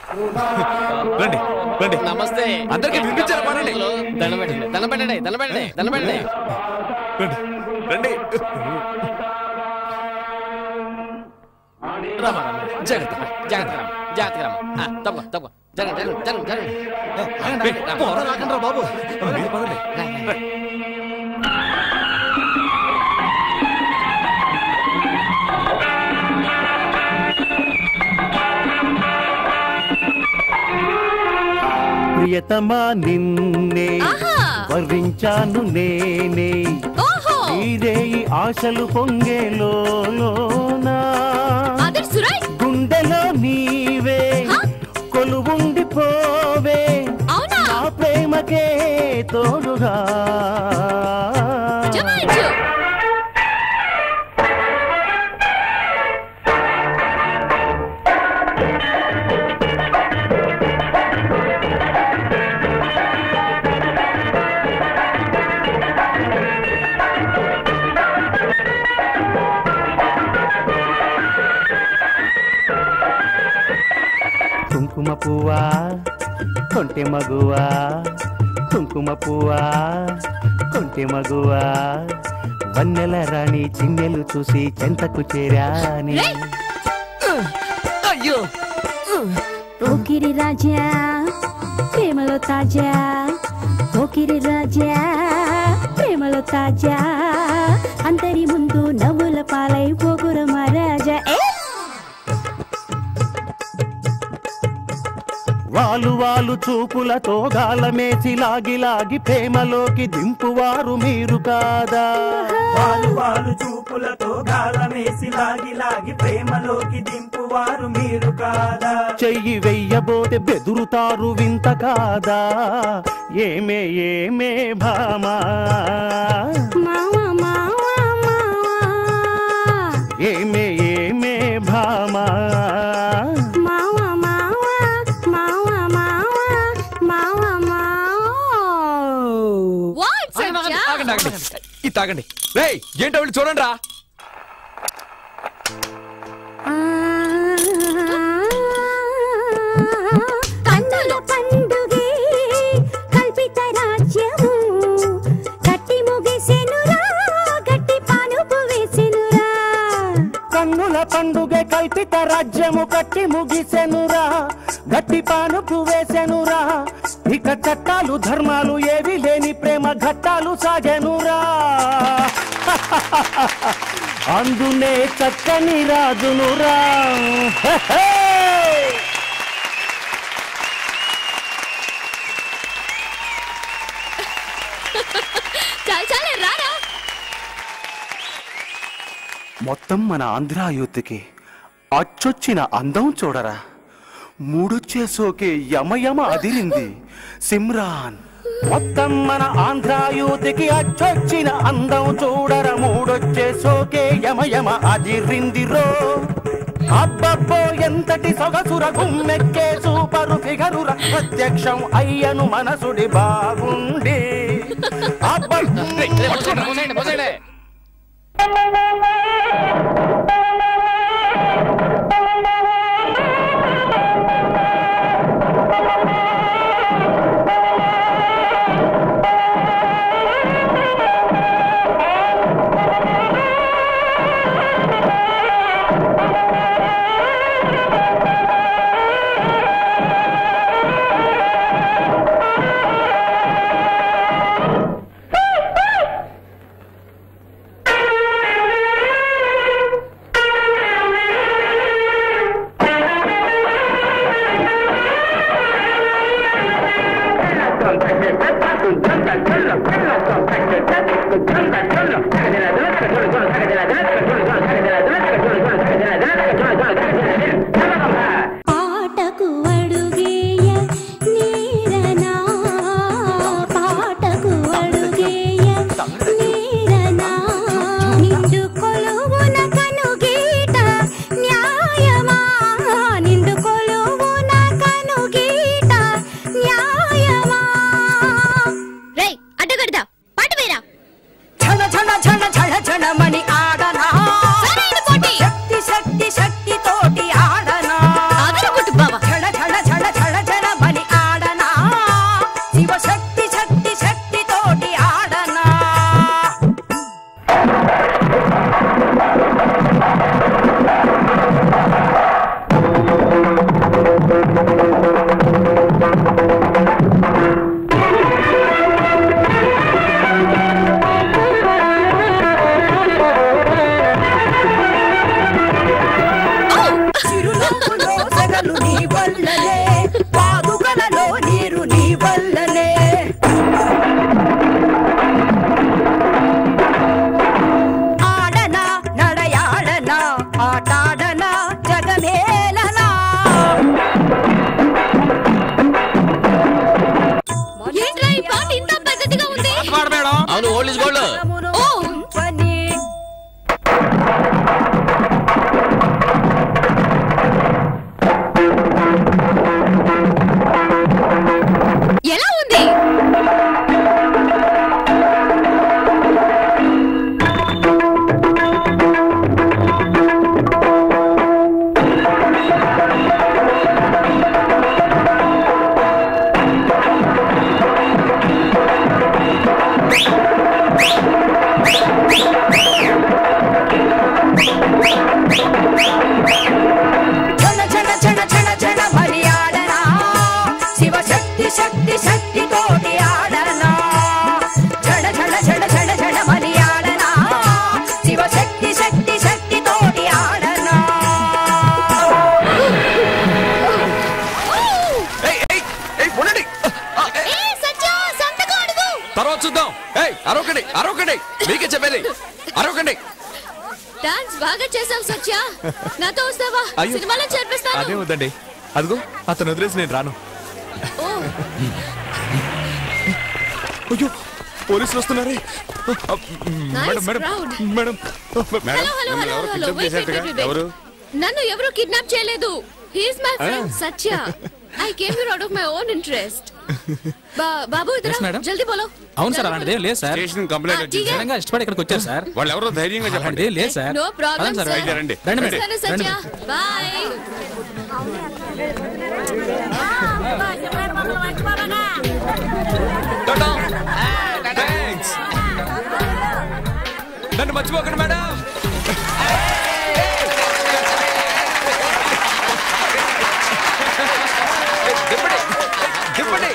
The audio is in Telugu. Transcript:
రండి రండి. నమస్తే. అందరికీ వినిపించారా? పడండి. దండం పెట్టండి, దండం పెట్టండి, దండం పెట్టండి, దండం పెట్టండి. రండి. రామా, రామా. జాగ్రత్త, జాగ్రత్త రామా, జాగ్రత్త రామా. తప్ప తప్ప జరగండి, జరగండి, జరగండి. రాకండి రా బాబు. పదండి. ప్రియతమా నిన్నే వర్ణించాను నేనే నీదే ఆశలు పొంగేలోనా గుండెలో నీవే కొలువుండిపోవే నా ప్రేమకే తోడుగా కుంకుమ పువ్వా కొంటె మగువా కుంకుమ పువ్వా కొంటె మగువా వన్నెల రాణి చిన్నెలు చూసి చెంతకు చేరాని అయ్యో పోకిరి రాజా ప్రేమలో తాజా పోకిరి రాజా ప్రేమలో తాజా అందరి ముందు నవ్వుల పాలై పోగుర మహారాజా వాలు వాలు చూపులతో గాలమేసి లాగి లాగి ప్రేమలోకి దింపువారు మీరు కాదా వాలు వాలు చూపులతో గాలమేసి లాగి లాగి ప్రేమలోకి దింపువారు మీరు కాదా చెయ్యి వెయ్యబోతే బెదురుతారు వింత కాదా ఏమే ఏమే భామా ఏమే ఏమే భామా ఇది తాగండి. రేయ్ ఏంటో వెళ్ళి చూడండి రా. కన్నుల పండుగే కల్పిత రాజ్యము కట్టి ముగిసెనురా గట్టి పానుపు వేసెనురా కన్నుల పండుగే కల్పిత రాజ్యము కట్టి ముగిసెనురా గట్టి పానుపు వేసెనురా ఇక చట్టాలు ధర్మాలు ఏవి లేని ప్రేమ ఘట్టాలు సాగెనురా అందునే చక్కని రాజునురా మొత్తం మన ఆంధ్ర యూత్కి అచ్చొచ్చిన అందం చూడరా మూడొచ్చే సోకే యమయమ అదిరింది సిమ్రాన్ మొత్తం మన ఆంధ్ర యూత్కి అచ్చొచ్చిన అందం చూడరా మూడొచ్చే సోకే యమయమ అదిరింది రో అబ్బబ్బో ఎంతటి సొగసుర గుమ్మెక్కే సూపరు ఫిగరుర ప్రత్యక్షం అయ్యను మనసుడి బాగుండి అవును ఓల్డ్ ఇస్ గోల్డ్. ఎలా ఉంది? శక్తి శక్తి తోటి ఆడనా జడ జడ జడ జడ జడ మని ఆడనా శివ శక్తి శక్తి శక్తి తోటి ఆడనా. తర్వాత చూద్దాం. అరొకటి అరొకటి మీకే చెప్పేది అరొకటి. డాన్స్ బాగా చేసావు సత్య. నాతో వస్తావా? సినిమాలో చేర్పిస్తాను. అదే వద్దండి, అదిగో అతను వదిలేసి నేను రాను. అయ్యో పోలీసులు వస్తున్నారే. నన్ను ఎవరు కిడ్నాప్ చేయలేదు. He's my friend Satya. I came here out of my own interest. బాబు ఇద్దరు జల్దీ బోలో. అవును సార్, అలాంటిదే లేదు సార్. స్టేషన్ కంప్లైంట్ వచ్చింది. నిజంగా ఇష్టపడి ఇక్కడికి వచ్చారు సార్. వాళ్ళు ఎవరో ధైర్యంగా చెప్పండి. లేదు సార్. No problem sir. రండి రండి సత్య. బై. నన్ను మర్చిపోకండి మేడం. దింపండి దింపండి.